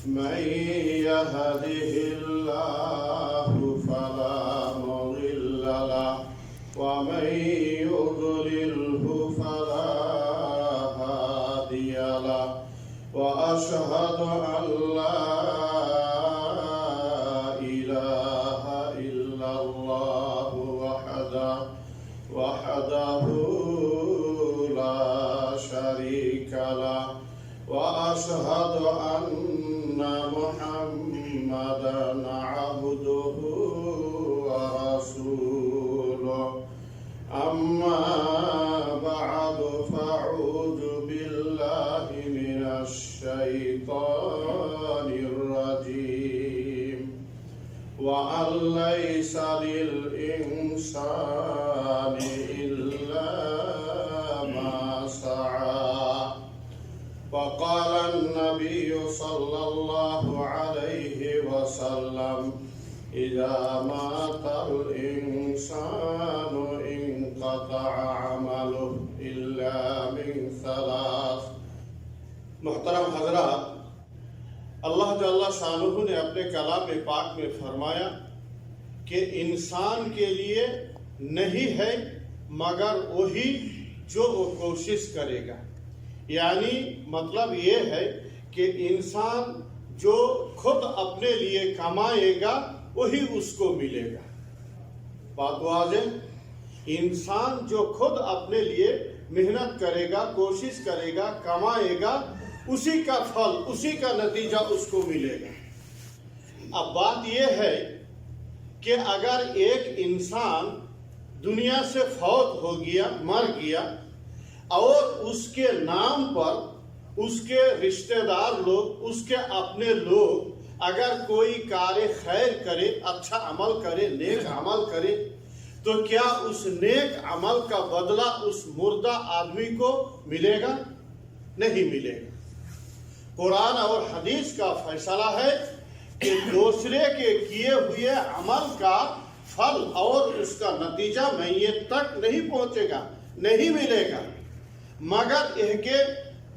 من يهده الله فلا مضل له ومن يضلله فلا هادي له وأشهد أن لا إله إلا الله وحده لا شريك له وأشهد أن محمدا عبده ورسوله أما بعد فأعوذ بالله من الشيطان الرجيم وأن ليس للإنسان إلا ما سعى وقال النبي صلى الله عليه وسلم إذا مات الإنسان انقطع عمله إلا من ثلاث. محترم حضرات، اللہ جل شانہ نے اپنے کلام پاک میں فرمایا کہ انسان کے لیے نہیں ہے مگر وہی جو وہ کوشش کرے گا. یعنی مطلب یہ ہے کہ انسان جو خود اپنے لیے کمائے گا وہی اس کو ملے گا. بات واضح؟ انسان جو خود اپنے لیے محنت کرے گا، کوشش کرے گا، کمائے گا، اسی کا پھل، اسی کا نتیجہ اس کو ملے گا. اب بات یہ ہے کہ اگر ایک انسان دنیا سے فوت ہو گیا، مر گیا، اور اس کے نام پر اس کے رشتہ دار لوگ، اس کے اپنے لوگ اگر کوئی کار خیر کرے، اچھا عمل کرے، نیک عمل کرے، تو کیا اس نیک عمل کا بدلہ اس مردہ آدمی کو ملے گا؟ نہیں ملے گا. قرآن اور حدیث کا فیصلہ ہے کہ دوسرے کے کیے ہوئے عمل کا پھل اور اس کا نتیجہ میت تک نہیں پہنچے گا، نہیں ملے گا، مگر یہ کہ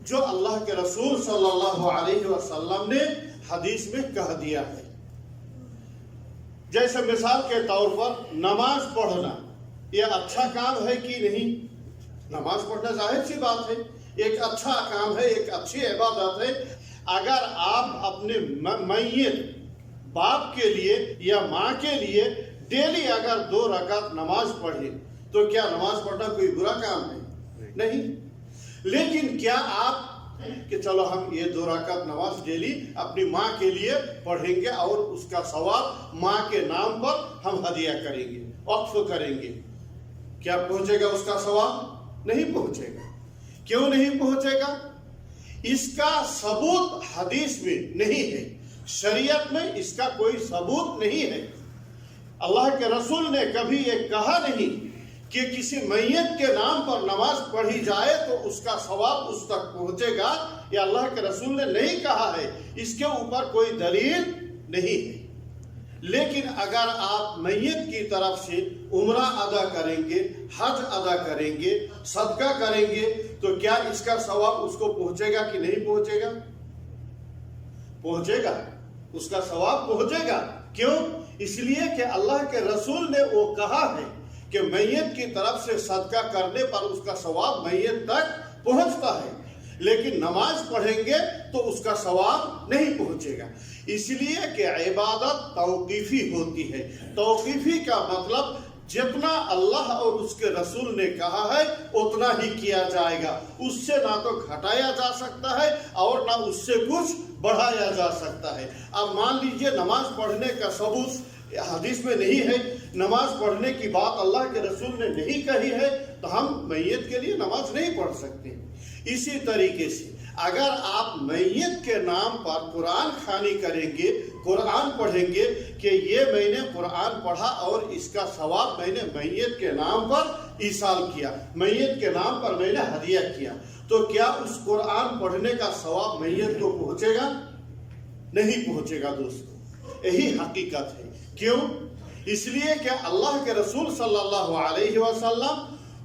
جو اللہ کے رسول صلی اللہ علیہ وسلم نے حدیث میں کہہ دیا ہے. جیسے مثال کے طور پر نماز پڑھنا یہ اچھا کام ہے کہ نہیں؟ نماز پڑھنا ظاہر سی بات ہے، ایک اچھا کام ہے، ایک اچھی عبادت ہے. اگر آپ اپنے میت باپ کے لیے یا ماں کے لیے ڈیلی اگر 2 رکعت نماز پڑھیں تو کیا نماز پڑھنا کوئی برا کام ہے؟ نہیں. لیکن کیا آپ کہ چلو ہم یہ 2 رکعت نماز ڈیلی اپنی ماں کے لیے پڑھیں گے اور اس کا ثواب ماں کے نام پر ہم ہدیہ کریں گے، وقف کریں گے، کیا پہنچے گا اس کا ثواب؟ نہیں پہنچے گا. کیوں نہیں پہنچے گا؟ اس کا ثبوت حدیث میں نہیں ہے، شریعت میں اس کا کوئی ثبوت نہیں ہے. اللہ کے رسول نے کبھی یہ کہا نہیں کہ کسی میت کے نام پر نماز پڑھی جائے تو اس کا ثواب اس تک پہنچے گا. یہ اللہ کے رسول نے نہیں کہا ہے، اس کے اوپر کوئی دلیل نہیں ہے. لیکن اگر آپ میت کی طرف سے عمرہ ادا کریں گے، حج ادا کریں گے، صدقہ کریں گے، تو کیا اس کا ثواب اس کو پہنچے گا کہ نہیں پہنچے گا؟ پہنچے گا، اس کا ثواب پہنچے گا. کیوں؟ اس لیے کہ اللہ کے رسول نے وہ کہا ہے کہ میت کی طرف سے صدقہ کرنے پر اس کا ثواب میت تک پہنچتا ہے، لیکن نماز پڑھیں گے تو اس کا ثواب نہیں پہنچے گا. اس لیے کہ عبادت توقیفی ہوتی ہے. توقیفی کا مطلب جتنا اللہ اور اس کے رسول نے کہا ہے اتنا ہی کیا جائے گا. اس سے نہ تو گھٹایا جا سکتا ہے اور نہ اس سے کچھ بڑھایا جا سکتا ہے. اب مان لیجئے نماز پڑھنے کا ثبوت حدیث میں نہیں ہے، نماز پڑھنے کی بات اللہ کے رسول نے نہیں کہی ہے، تو ہم میت کے لیے نماز نہیں پڑھ سکتے. اسی طریقے سے اگر آپ میت کے نام پر قرآن خوانی کریں گے، قرآن پڑھیں گے کہ یہ میں نے قرآن پڑھا اور اس کا ثواب میں نے میت کے نام پر ایصال کیا، میت کے نام پر میں نے ہدیہ کیا، تو کیا اس قرآن پڑھنے کا ثواب میت کو پہنچے گا؟ نہیں پہنچے گا دوستو. یہی حقیقت ہے. کیوں؟ اس لیے کہ اللہ کے رسول صلی اللہ علیہ وسلم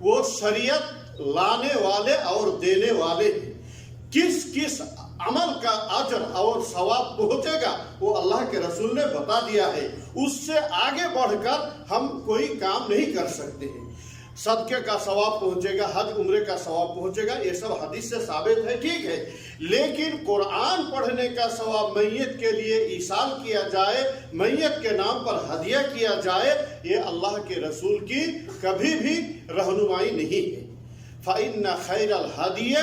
وہ شریعت لانے والے اور دینے والے ہیں. کس کس عمل کا اجر اور ثواب پہنچے گا وہ اللہ کے رسول نے بتا دیا ہے. اس سے آگے بڑھ کر ہم کوئی کام نہیں کر سکتے ہیں. صدقے کا ثواب پہنچے گا، حج عمرے کا ثواب پہنچے گا، یہ سب حدیث سے ثابت ہے، ٹھیک ہے. لیکن قرآن پڑھنے کا ثواب میت کے لیے ایصال کیا جائے، میت کے نام پر ہدیہ کیا جائے، یہ اللہ کے رسول کی کبھی بھی رہنمائی نہیں ہے. فَإِنَّ خَيْرَ الْهَدِيِ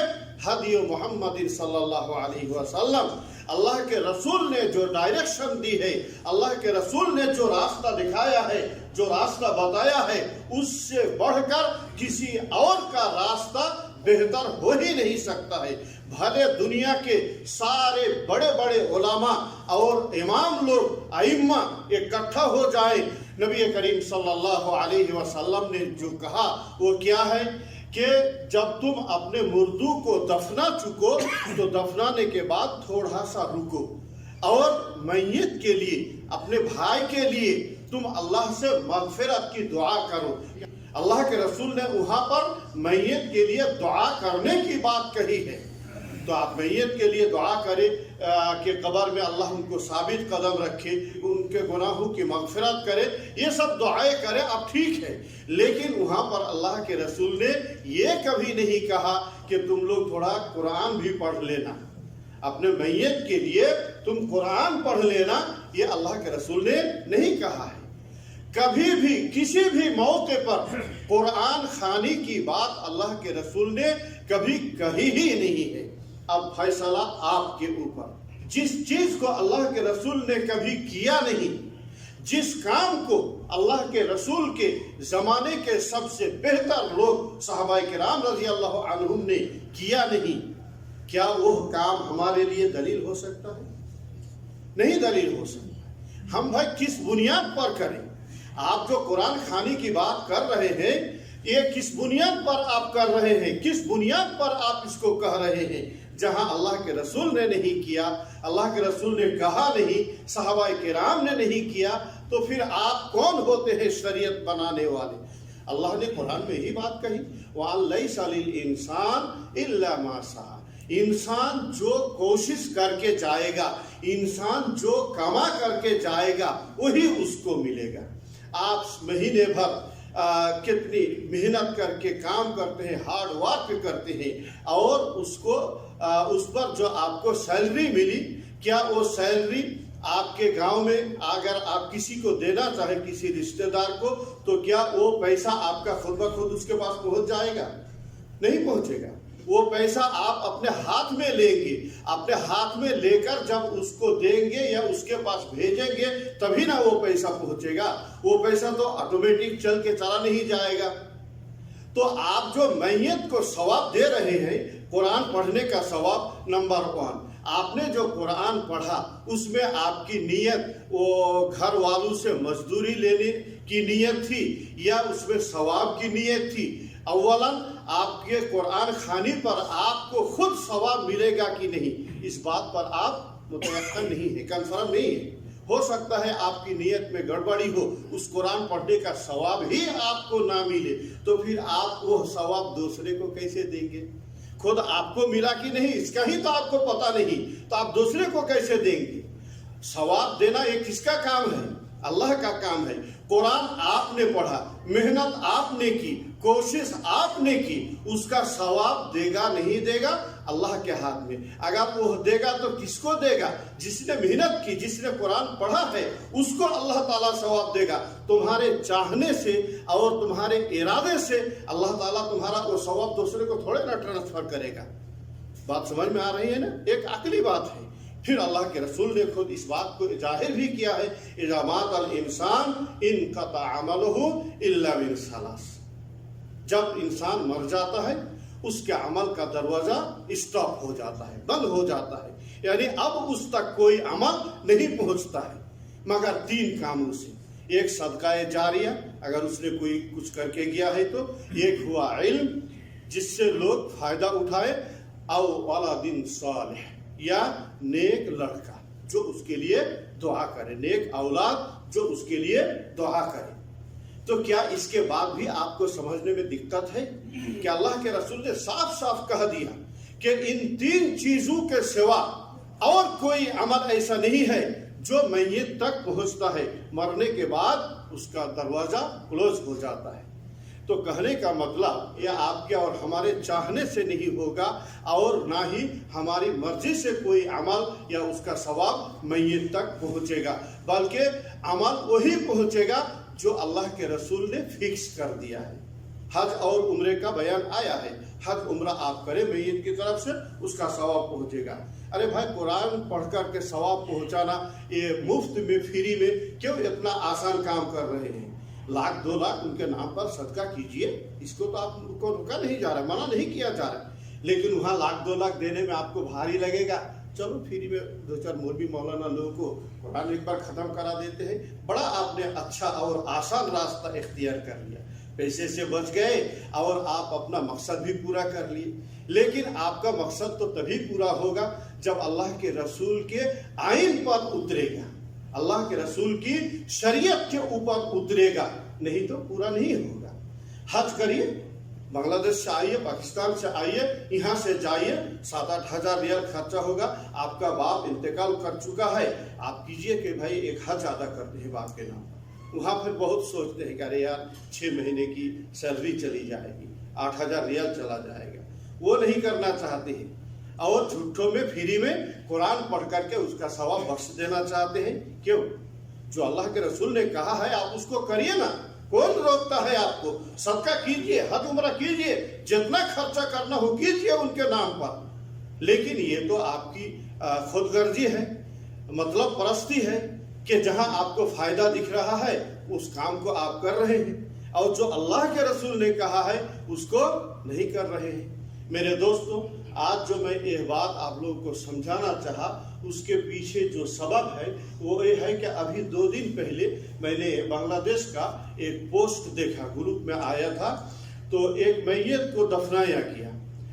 ہدی محمد صلی اللہ علیہ وسلم. اللہ کے رسول نے جو ڈائریکشن دی ہے، اللہ کے رسول نے جو راستہ دکھایا ہے، جو راستہ بتایا ہے، اس سے بڑھ کر کسی اور کا راستہ بہتر ہو ہی نہیں سکتا ہے. بھلے دنیا کے سارے بڑے بڑے علماء اور امام لوگ ائمہ اکٹھا ہو جائیں، نبی کریم صلی اللہ علیہ وسلم نے جو کہا وہ کیا ہے کہ جب تم اپنے مردو کو دفنا چکو تو دفنانے کے بعد تھوڑا سا رکو اور میت کے لیے، اپنے بھائی کے لیے تم اللہ سے مغفرت کی دعا کرو. اللہ کے رسول نے وہاں پر میت کے لیے دعا کرنے کی بات کہی ہے. تو آپ میت کے لیے دعا کریں کہ قبر میں اللہ ان کو ثابت قدم رکھے، ان کے گناہوں کی مغفرت کرے، یہ سب دعائیں کریں، اب ٹھیک ہے. لیکن وہاں پر اللہ کے رسول نے یہ کبھی نہیں کہا کہ تم لوگ تھوڑا قرآن بھی پڑھ لینا، اپنے میت کے لیے تم قرآن پڑھ لینا، یہ اللہ کے رسول نے نہیں کہا ہے. کبھی بھی کسی بھی موقع پر قرآن خوانی کی بات اللہ کے رسول نے کبھی کہی ہی نہیں ہے. اب فیصلہ آپ کے اوپر. جس چیز کو اللہ کے رسول نے کبھی کیا نہیں، جس کام کو اللہ کے رسول کے زمانے کے سب سے بہتر لوگ صحابہ کرام رضی اللہ عنہم نے کیا نہیں، کیا وہ کام ہمارے لیے دلیل ہو سکتا ہے؟ نہیں دلیل ہو سکتا. ہم بھائی کس بنیاد پر کریں؟ آپ جو قرآن خوانی کی بات کر رہے ہیں، یہ کس بنیاد پر آپ کر رہے ہیں؟ کس بنیاد پر آپ اس کو کہہ رہے ہیں؟ جہاں اللہ کے رسول نے نہیں کیا، اللہ کے رسول نے کہا نہیں، صحابہ کرام نے نہیں کیا، تو پھر آپ کون ہوتے ہیں شریعت بنانے والے؟ اللہ نے قرآن میں ہی بات کہی، وَأَن لَيْسَ لِلْإِنسَانِ إِلَّا مَا سَعَى. انسان جو کوشش کر کے جائے گا، انسان جو کما کر کے جائے گا، وہی اس کو ملے گا. آپ مہینے بھر کتنی محنت کر کے کام کرتے ہیں، ہارڈ ورک کرتے ہیں، اور اس پر جو آپ کو سیلری ملی، کیا وہ سیلری آپ کے گاؤں میں اگر آپ کسی کو دینا چاہیں، کسی رشتہ دار کو، تو کیا وہ پیسہ آپ کا خود بخود اس کے پاس پہنچ جائے گا؟ نہیں پہنچے گا. وہ پیسہ آپ اپنے ہاتھ میں لیں گے، اپنے ہاتھ میں لے کر جب اس کو دیں گے یا اس کے پاس بھیجیں گے تبھی نہ وہ پیسہ پہنچے گا. وہ پیسہ تو آٹومیٹک چل کے چلا نہیں جائے گا. تو آپ جو میت کو ثواب دے رہے ہیں، قرآن پڑھنے کا ثواب، نمبر 1، آپ نے جو قرآن پڑھا اس میں آپ کی نیت وہ گھر والوں سے مزدوری لینے کی نیت تھی یا اس میں ثواب کی نیت تھی؟ اولاً آپ کے قرآن خوانی پر آپ کو خود ثواب ملے گا کہ نہیں، اس بات پر آپ متیقن نہیں ہے، کنفرم نہیں ہے. ہو سکتا ہے آپ کی نیت میں گڑبڑی ہو، اس قرآن پڑھنے کا ثواب ہی آپ کو نہ ملے، تو پھر آپ وہ ثواب دوسرے کو کیسے دیں گے؟ خود آپ کو ملا کہ نہیں اس کا ہی تو آپ کو پتہ نہیں، تو آپ دوسرے کو کیسے دیں گے؟ ثواب دینا یہ کس کا کام ہے؟ اللہ کا کام ہے. قرآن آپ نے پڑھا، محنت آپ نے کی، کوشش آپ نے کی، اس کا ثواب دے گا نہیں دے گا اللہ کے ہاتھ میں. اگر وہ دے گا تو کس کو دے گا؟ جس نے محنت کی، جس نے قرآن پڑھا ہے، اس کو اللہ تعالیٰ ثواب دے گا. تمہارے چاہنے سے اور تمہارے ارادے سے اللہ تعالیٰ تمہارا وہ ثواب دوسرے کو تھوڑے نہ ٹرانسفر کرے گا. بات سمجھ میں آ رہی ہے نا؟ ایک عقلی بات ہے. پھر اللہ کے رسول نے خود اس بات کو ظاہر بھی کیا ہے، اذا مات الانسان انقطع عملہ الا من ثلاث. جب انسان مر جاتا ہے اس کے عمل کا دروازہ اسٹاپ ہو جاتا ہے، بند ہو جاتا ہے، یعنی اب اس تک کوئی عمل نہیں پہنچتا ہے مگر 3 کاموں سے. ایک صدقہ جاریہ، اگر اس نے کوئی کچھ کر کے گیا ہے تو. ایک ہوا علم جس سے لوگ فائدہ اٹھائے، او ولد صالح، یا نیک لڑکا جو اس کے لیے دعا کرے، نیک اولاد جو اس کے لیے دعا کرے. تو کیا اس کے بعد بھی آپ کو سمجھنے میں دقت ہے کہ اللہ کے رسول نے صاف صاف کہہ دیا کہ ان 3 چیزوں کے سوا اور کوئی عمل ایسا نہیں ہے جو میت تک پہنچتا ہے، مرنے کے بعد اس کا دروازہ کلوز ہو جاتا ہے۔ تو کہنے کا مطلب یہ آپ کے اور ہمارے چاہنے سے نہیں ہوگا، اور نہ ہی ہماری مرضی سے کوئی عمل یا اس کا ثواب میت تک پہنچے گا، بلکہ عمل وہی پہنچے گا جو اللہ کے رسول نے فکس کر دیا ہے۔ حج اور عمرے کا بیان آیا ہے، حج عمرہ آپ کریں میت کی طرف سے، اس کا ثواب پہنچے گا۔ ارے بھائی، قرآن پڑھ کر کے ثواب پہنچانا یہ مفت میں، فری میں کیوں اتنا آسان کام کر رہے ہیں؟ 1,00,000 2,00,000 ان کے نام پر صدقہ کیجئے، اس کو تو آپ کو روکا نہیں جا رہا، منع نہیں کیا جا رہا، لیکن وہاں 1,00,000 2,00,000 دینے میں آپ کو بھاری لگے گا۔ چلو فری میں 2-4 مولوی مولانا لوگوں کو قرآن ایک بار ختم کرا دیتے ہیں۔ بڑا آپ نے اچھا اور آسان راستہ اختیار کر لیا، پیسے سے بچ گئے اور آپ اپنا مقصد بھی پورا کر لیے۔ لیکن آپ کا مقصد تو تبھی پورا ہوگا جب اللہ کے رسول کے آئین پر اترے گا، اللہ کے رسول کی شریعت کے اوپر اترے گا، نہیں تو پورا نہیں ہوگا۔ حج کریے، بنگلہ دیش سے آئیے، پاکستان سے آئیے، یہاں سے جائیے، 7-8 ہزار ریال خرچہ ہوگا۔ آپ کا باپ انتقال کر چکا ہے، آپ کیجئے کہ بھائی ایک حج ادا کرتے ہیں باپ کے نام پر۔ وہاں پھر بہت سوچتے ہیں کہ ارے یار 6 مہینے کی سیلری چلی جائے گی، 8 ہزار ریال چلا جائے گا، وہ نہیں کرنا چاہتے ہیں، اور جھوٹوں میں فری میں قرآن پڑھ کر کے اس کا ثواب بخش دینا چاہتے ہیں۔ کیوں؟ جو اللہ کے رسول نے کہا ہے آپ اس کو کریے نا، کون روکتا ہے آپ کو؟ صدقہ کیجئے، حج عمرہ کیجئے، جتنا خرچہ کرنا ہو کیجئے ان کے نام پر۔ لیکن یہ تو آپ کی خود غرضی ہے، مطلب پرستی ہے کہ جہاں آپ کو فائدہ دکھ رہا ہے اس کام کو آپ کر رہے ہیں، اور جو اللہ کے رسول نے کہا ہے اس کو نہیں کر رہے ہیں۔ میرے دوستوں، آج جو میں یہ بات آپ لوگوں کو سمجھانا چاہا، اس کے پیچھے جو سبب ہے وہ یہ ہے کہ ابھی 2 دن پہلے میں نے بنگلہ دیش کا ایک پوسٹ دیکھا، گروپ میں آیا تھا، تو ایک میت کو دفنایا گیا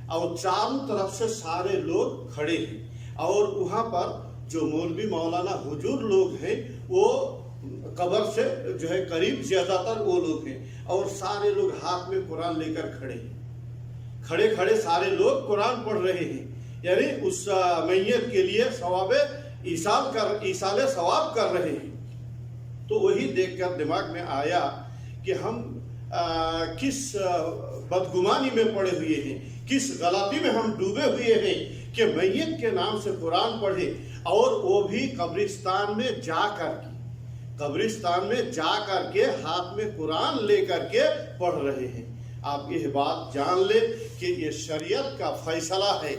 اور چاروں طرف سے سارے لوگ کھڑے ہیں، اور وہاں پر جو مولوی مولانا حضور لوگ ہیں وہ قبر سے جو ہے قریب زیادہ تر وہ لوگ ہیں، اور سارے لوگ ہاتھ میں قرآن لے کر کھڑے ہیں، کھڑے کھڑے سارے لوگ قرآن پڑھ رہے ہیں، یعنی اس میت کے لیے ثواب ایصال ثواب کر رہے ہیں۔ تو وہی دیکھ کر دماغ میں آیا کہ ہم کس بدگمانی میں پڑے ہوئے ہیں، کس غلطی میں ہم ڈوبے ہوئے ہیں کہ میت کے نام سے قرآن پڑھے، اور وہ بھی قبرستان میں جا کر کے ہاتھ میں قرآن لے کر کے پڑھ رہے ہیں۔ آپ یہ بات جان لیں کہ یہ شریعت کا فیصلہ ہے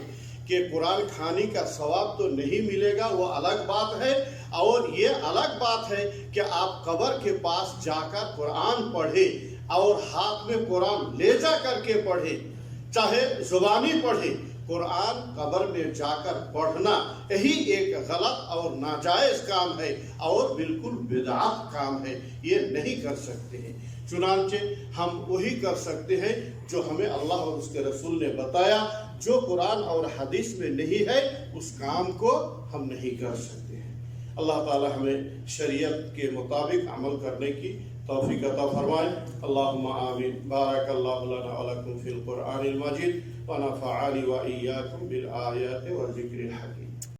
کہ قرآن کھانی کا ثواب تو نہیں ملے گا، وہ الگ بات ہے، اور یہ الگ بات ہے کہ آپ قبر کے پاس جا کر قرآن پڑھے اور ہاتھ میں قرآن لے جا کر کے پڑھے، چاہے زبانی پڑھے۔ قرآن قبر میں جا کر پڑھنا یہی ایک غلط اور ناجائز کام ہے، اور بالکل بدعت کام ہے، یہ نہیں کر سکتے ہیں۔ چنانچہ ہم وہی کر سکتے ہیں جو ہمیں اللہ اور اس کے رسول نے بتایا، جو قرآن اور حدیث میں نہیں ہے اس کام کو ہم نہیں کر سکتے ہیں۔ اللہ تعالی ہمیں شریعت کے مطابق عمل کرنے کی توفیق عطا فرمائے۔ اللہم آمین۔ بارک اللہ لنا ولکم فی القرآن المجید ونفعنی وإیاکم بالآیات والذکر الحکیم۔